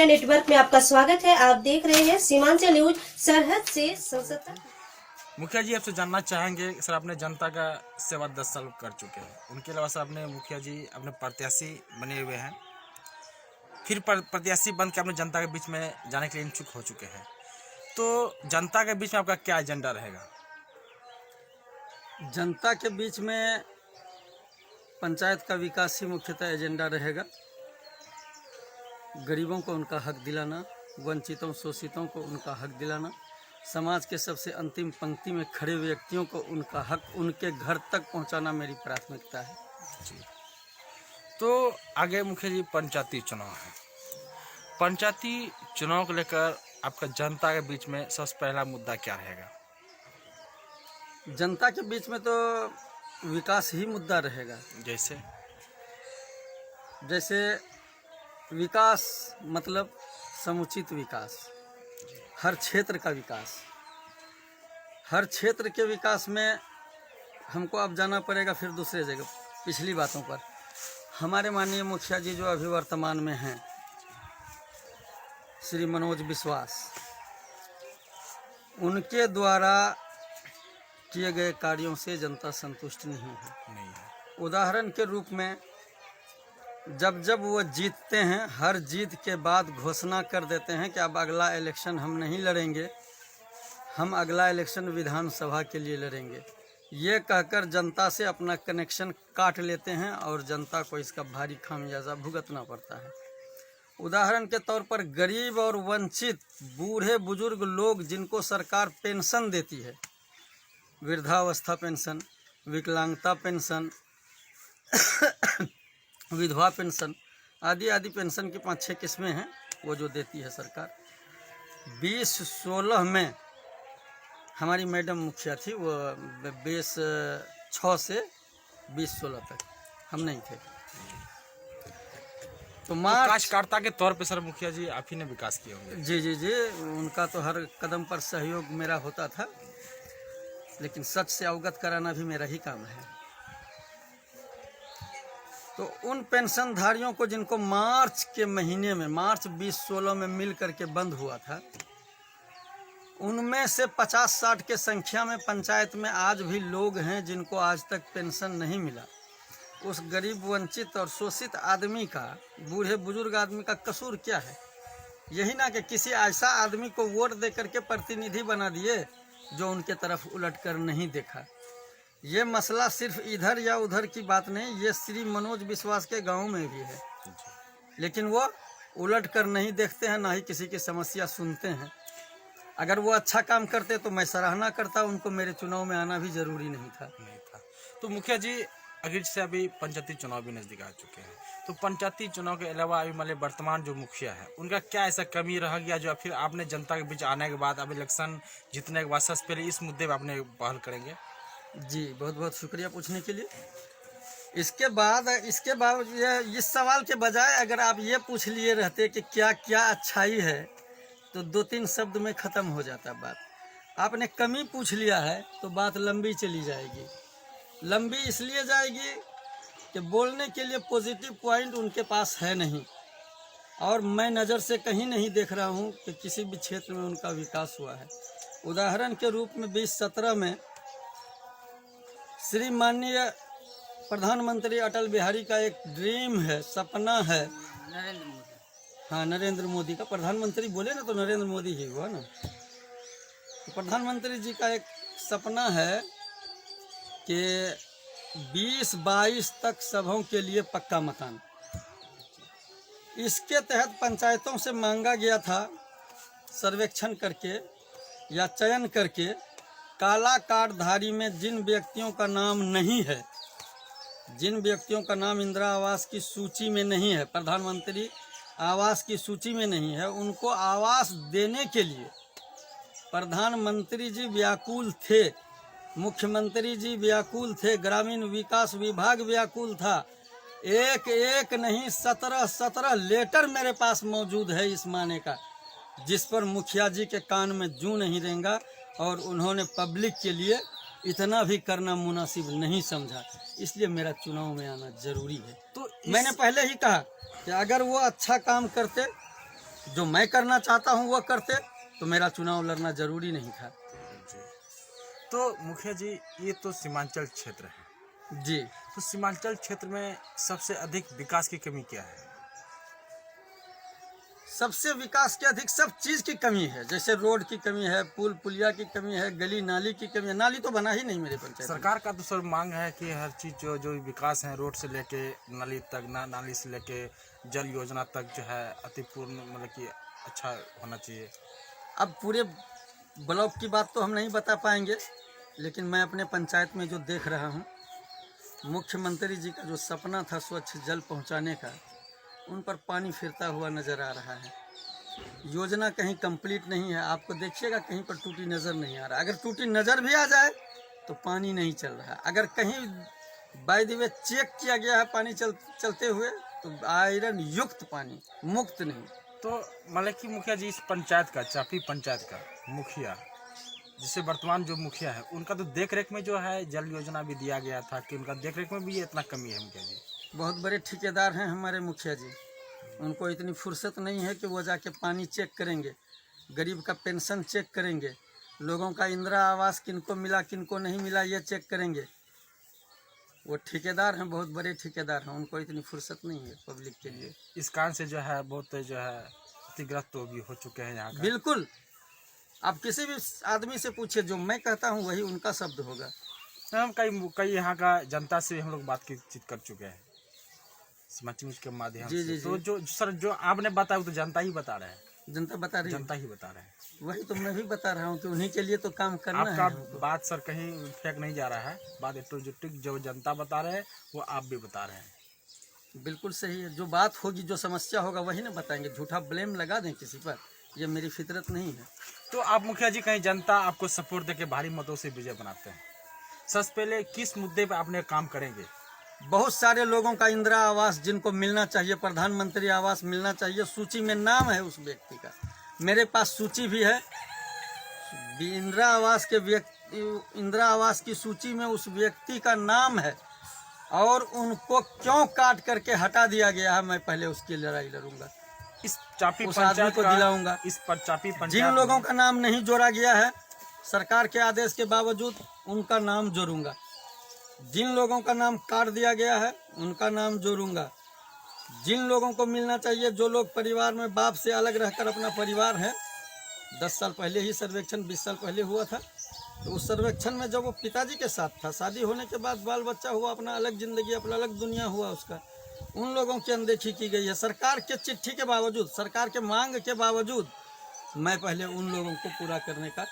Media network में आपका स्वागत है। आप देख रहे हैं सीमांचल न्यूज, सरहद से संसद तक। मुखिया जी, आपसे जानना चाहेंगे सर, आपने जनता का सेवा 10 साल कर चुके हैं। उनके अलावा सर आपने मुखिया जी अपने प्रत्याशी बने हुए हैं, फिर प्रत्याशी बन के अपने जनता के बीच में जाने के लिए इच्छुक हो चुके हैं। तो जनता के बीच में आपका क्या एजेंडा रहेगा? जनता के बीच में पंचायत का विकास ही मुख्यतः एजेंडा रहेगा। गरीबों को उनका हक दिलाना, वंचितों शोषितों को उनका हक दिलाना, समाज के सबसे अंतिम पंक्ति में खड़े व्यक्तियों को उनका हक उनके घर तक पहुंचाना मेरी प्राथमिकता है। तो आगे मुखिया जी पंचायती चुनाव है। पंचायती चुनाव को लेकर आपका जनता के बीच में सबसे पहला मुद्दा क्या रहेगा? जनता के बीच में तो विकास ही मुद्दा रहेगा। जैसे विकास मतलब समुचित विकास, हर क्षेत्र का विकास। हर क्षेत्र के विकास में हमको अब जाना पड़ेगा फिर दूसरे जगह पिछली बातों पर। हमारे माननीय मुखिया जी जो अभी वर्तमान में हैं, श्री मनोज विश्वास, उनके द्वारा किए गए कार्यों से जनता संतुष्ट नहीं है। उदाहरण के रूप में जब वो जीतते हैं, हर जीत के बाद घोषणा कर देते हैं कि अब अगला इलेक्शन हम नहीं लड़ेंगे, हम अगला इलेक्शन विधानसभा के लिए लड़ेंगे। ये कहकर जनता से अपना कनेक्शन काट लेते हैं और जनता को इसका भारी खामियाजा भुगतना पड़ता है। उदाहरण के तौर पर गरीब और वंचित बूढ़े बुजुर्ग लोग जिनको सरकार पेंशन देती है, वृद्धावस्था पेंशन, विकलांगता पेंशन, विधवा पेंशन आदि आदि पेंशन की 5-6 किस्में हैं, वो जो देती है सरकार। 2016 में हमारी मैडम मुखिया थी, वो 2006 से 2016 तक हम नहीं थे। तो विकासकर्ता के तौर पे सर मुखिया जी आप ही ने विकास किए होंगे। जी, उनका तो हर कदम पर सहयोग मेरा होता था, लेकिन सच से अवगत कराना भी मेरा ही काम है। तो उन पेंशनधारियों को जिनको मार्च के महीने में, मार्च 2016 में मिल करके बंद हुआ था, उनमें से 50-60 के संख्या में पंचायत में आज भी लोग हैं जिनको आज तक पेंशन नहीं मिला। उस गरीब वंचित और शोषित आदमी का, बूढ़े बुजुर्ग आदमी का कसूर क्या है? यही ना कि किसी ऐसा आदमी को वोट दे करके प्रतिनिधि बना दिए जो उनके तरफ उलट कर नहीं देखा। ये मसला सिर्फ इधर या उधर की बात नहीं, ये श्री मनोज विश्वास के गांव में भी है, लेकिन वो उलट कर नहीं देखते हैं, ना ही किसी की समस्या सुनते हैं। अगर वो अच्छा काम करते तो मैं सराहना करता, उनको मेरे चुनाव में आना भी जरूरी नहीं था। तो मुखिया जी अगर से अभी पंचायती चुनाव भी नजदीक आ चुके हैं, तो पंचायती चुनाव के अलावा अभी मतलब वर्तमान जो मुखिया है उनका क्या ऐसा कमी रह गया जो फिर आपने जनता के बीच आने के बाद, अब इलेक्शन जीतने के बाद सबसे पहले इस मुद्दे पर आपने पहल करेंगे? जी, बहुत बहुत शुक्रिया पूछने के लिए। इसके बाद इस सवाल के बजाय अगर आप ये पूछ लिए रहते कि क्या क्या अच्छाई है, तो 2-3 शब्द में ख़त्म हो जाता बात। आपने कमी पूछ लिया है तो बात लंबी चली जाएगी। लंबी इसलिए जाएगी कि बोलने के लिए पॉजिटिव पॉइंट उनके पास है नहीं, और मैं नज़र से कहीं नहीं देख रहा हूँ कि किसी भी क्षेत्र में उनका विकास हुआ है। उदाहरण के रूप में 2017 में श्री माननीय प्रधानमंत्री अटल बिहारी का एक ड्रीम है, सपना है, नरेंद्र मोदी। हाँ, नरेंद्र मोदी का प्रधानमंत्री बोले ना तो नरेंद्र मोदी ही हुआ ना। तो प्रधानमंत्री जी का एक सपना है कि 2022 तक सबों के लिए पक्का मकान। इसके तहत पंचायतों से मांगा गया था, सर्वेक्षण करके या चयन करके, काला कार्डधारी में जिन व्यक्तियों का नाम नहीं है, जिन व्यक्तियों का नाम इंदिरा आवास की सूची में नहीं है, प्रधानमंत्री आवास की सूची में नहीं है, उनको आवास देने के लिए प्रधानमंत्री जी व्याकुल थे, मुख्यमंत्री जी व्याकुल थे, ग्रामीण विकास विभाग व्याकुल था। एक नहीं 17 लेटर मेरे पास मौजूद है इस माने का, जिस पर मुखिया जी के कान में जूं नहीं रहेगा, और उन्होंने पब्लिक के लिए इतना भी करना मुनासिब नहीं समझा। इसलिए मेरा चुनाव में आना जरूरी है। तो मैंने पहले ही कहा कि अगर वो अच्छा काम करते जो मैं करना चाहता हूँ वो करते तो मेरा चुनाव लड़ना जरूरी नहीं था। जी। तो मुखिया जी, ये तो सीमांचल क्षेत्र है जी, तो सीमांचल क्षेत्र में सबसे अधिक विकास की कमी क्या है? सबसे विकास के अधिक सब चीज की कमी है। जैसे रोड की कमी है, पुल पुलिया की कमी है, गली नाली की कमी है। नाली तो बना ही नहीं मेरे पंचायत में। सरकार का तो सर मांग है कि हर चीज जो जो विकास है, रोड से लेके नाली तक, नाली से लेके जल योजना तक जो है अतिपूर्ण, मतलब कि अच्छा होना चाहिए। अब पूरे ब्लॉक की बात तो हम नहीं बता पाएंगे, लेकिन मैं अपने पंचायत में जो देख रहा हूँ, मुख्यमंत्री जी का जो सपना था स्वच्छ जल पहुँचाने का, उन पर पानी फिरता हुआ नज़र आ रहा है। योजना कहीं कंप्लीट नहीं है। आपको देखिएगा कहीं पर टूटी नज़र नहीं आ रहा। अगर टूटी नज़र भी आ जाए तो पानी नहीं चल रहा। अगर कहीं बाय द वे चेक किया गया है पानी चलते हुए तो आयरन युक्त पानी, मुक्त नहीं। तो मतलब कि मुखिया जी, इस पंचायत का, चापी पंचायत का मुखिया, जिसे वर्तमान जो मुखिया है, उनका तो देख रेख में जो है जल योजना भी दिया गया था कि उनका देख रेख में भी इतना कमी है मुखिया जी? बहुत बड़े ठेकेदार हैं हमारे मुखिया जी। उनको इतनी फुर्सत नहीं है कि वो जाके पानी चेक करेंगे, गरीब का पेंशन चेक करेंगे, लोगों का इंदिरा आवास किनको मिला किनको नहीं मिला ये चेक करेंगे। वो ठेकेदार हैं, बहुत बड़े ठेकेदार हैं। उनको इतनी फुर्सत नहीं है पब्लिक के लिए। इस कारण से जो है बहुत जो है क्षतिग्रस्त तो भी हो चुके हैं यहाँ का। बिल्कुल, आप किसी भी आदमी से पूछिए, जो मैं कहता हूँ वही उनका शब्द होगा। हम कई यहाँ का जनता से हम लोग बातचीत कर चुके हैं समाचार न्यूज के माध्यम जी, से। जी, तो जी। जो सर जो आपने बताया वो तो जनता ही बता रहे हैं, जनता बता रही है, जनता ही बता रहे हैं। वही तो मैं भी बता रहा हूँ कि उन्हीं के लिए तो काम करना है आपका हमको। बात सर कहीं फेंक नहीं जा रहा है, बात एटोजिटिक जो जनता बता रहे हैं वो आप भी बता रहे हैं। बिल्कुल सही है। जो बात होगी, जो समस्या होगा वही ना बताएंगे। झूठा ब्लेम लगा दें किसी पर, ये मेरी फितरत नहीं है। तो आप मुखिया जी, कहीं जनता आपको सपोर्ट देके भारी मतों से विजय बनाते हैं, सबसे पहले किस मुद्दे पे आपने काम करेंगे? बहुत सारे लोगों का इंदिरा आवास जिनको मिलना चाहिए, प्रधानमंत्री आवास मिलना चाहिए, सूची में नाम है उस व्यक्ति का। मेरे पास सूची भी है। इंदिरा आवास की सूची में उस व्यक्ति का नाम है और उनको क्यों काट करके हटा दिया गया है, मैं पहले उसकी लड़ाई लड़ूंगा। इस चापी उस आदमी पंचायत को का, दिलाऊंगा। इस पर चापी पंचायत जिन लोगों का नाम नहीं जोड़ा गया है, सरकार के आदेश के बावजूद उनका नाम जोड़ूंगा। जिन लोगों का नाम काट दिया गया है उनका नाम जोड़ूंगा। जिन लोगों को मिलना चाहिए, जो लोग परिवार में बाप से अलग रहकर अपना परिवार है, 10 साल पहले ही सर्वेक्षण 20 साल पहले हुआ था, तो उस सर्वेक्षण में जब वो पिताजी के साथ था, शादी होने के बाद बाल बच्चा हुआ, अपना अलग जिंदगी, अपना अलग दुनिया हुआ उसका, उन लोगों की अनदेखी की गई है। सरकार के चिट्ठी के बावजूद, सरकार के मांग के बावजूद मैं पहले उन लोगों को पूरा करने का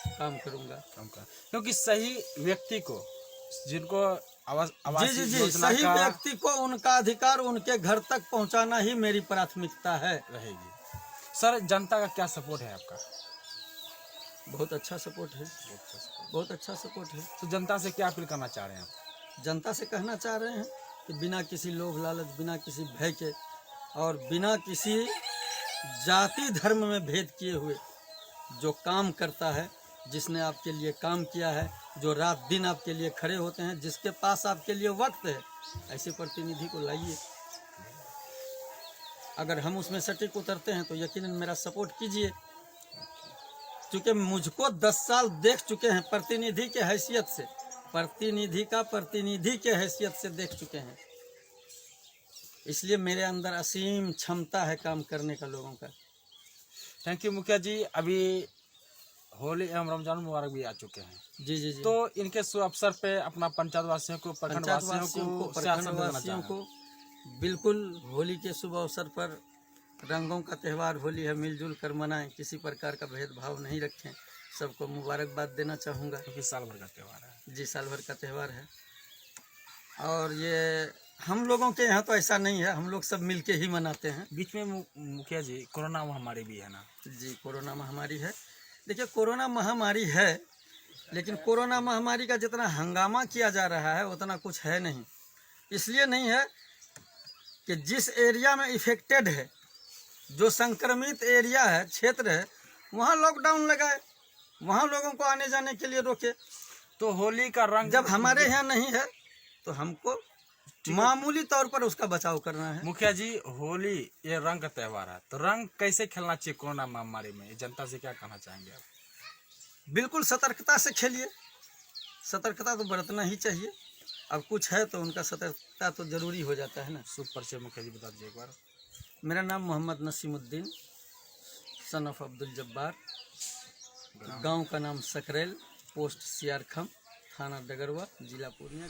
काम करूंगा। क्योंकि सही व्यक्ति को, जिनको आवास जी, योजना सही का व्यक्ति को उनका अधिकार उनके घर तक पहुंचाना ही मेरी प्राथमिकता है। रहेगी। सर, जनता का क्या सपोर्ट है आपका? बहुत अच्छा सपोर्ट है, बहुत अच्छा सपोर्ट है। तो जनता से क्या अपील करना चाह रहे हैं आप? जनता से कहना चाह रहे हैं कि बिना किसी लोभ लालच, बिना किसी भय के और बिना किसी जाति धर्म में भेद किए हुए जो काम करता है, जिसने आपके लिए काम किया है, जो रात दिन आपके लिए खड़े होते हैं, जिसके पास आपके लिए वक्त है, ऐसे प्रतिनिधि को लाइए। अगर हम उसमें सटीक उतरते हैं तो यकीनन मेरा सपोर्ट कीजिए, क्योंकि मुझको 10 साल देख चुके हैं प्रतिनिधि के हैसियत से, प्रतिनिधि के हैसियत से देख चुके हैं। इसलिए मेरे अंदर असीम क्षमता है काम करने का लोगों का। थैंक यू मुखिया जी। अभी होली एवं रमजान मुबारक भी आ चुके हैं, जी जी जी। तो इनके शुभ अवसर पे अपना पंचायत वासियों को, प्रखंड वासियों को बिल्कुल होली के शुभ अवसर पर, रंगों का त्यौहार होली है, मिलजुल कर मनाएं, किसी प्रकार का भेदभाव नहीं रखें। सबको मुबारकबाद देना चाहूँगा, क्योंकि साल भर का त्यौहार है। जी, साल भर का त्यौहार है। और ये हम लोगों के यहाँ तो ऐसा नहीं है, हम लोग सब मिलके ही मनाते हैं। बीच में मुखिया जी कोरोना महामारी भी है ना? जी, कोरोना महामारी है। देखिए, कोरोना महामारी है, लेकिन कोरोना महामारी का जितना हंगामा किया जा रहा है उतना कुछ है नहीं। इसलिए नहीं है कि जिस एरिया में इफेक्टेड है, जो संक्रमित एरिया है, क्षेत्र है, वहाँ लॉकडाउन लगाए, वहाँ लोगों को आने जाने के लिए रोके। तो होली का रंग जब हमारे यहाँ नहीं है तो हमको मामूली तौर पर उसका बचाव करना है। मुखिया जी, होली ये रंग का त्योहार है, तो रंग कैसे खेलना चाहिए कोरोना महामारी में? जनता से क्या कहना चाहेंगे आप? बिल्कुल सतर्कता से खेलिए, सतर्कता तो बरतना ही चाहिए। अब कुछ है तो उनका सतर्कता तो जरूरी हो जाता है ना। शुभ परिचय मुखिया जी बता दीजिए एक बार। मेरा नाम मोहम्मद नसीमुद्दीन, सन ऑफ अब्दुल जब्बार, गांव का नाम सकरेल, पोस्ट सियारखम, थाना डगरवा, जिला पूर्णिया।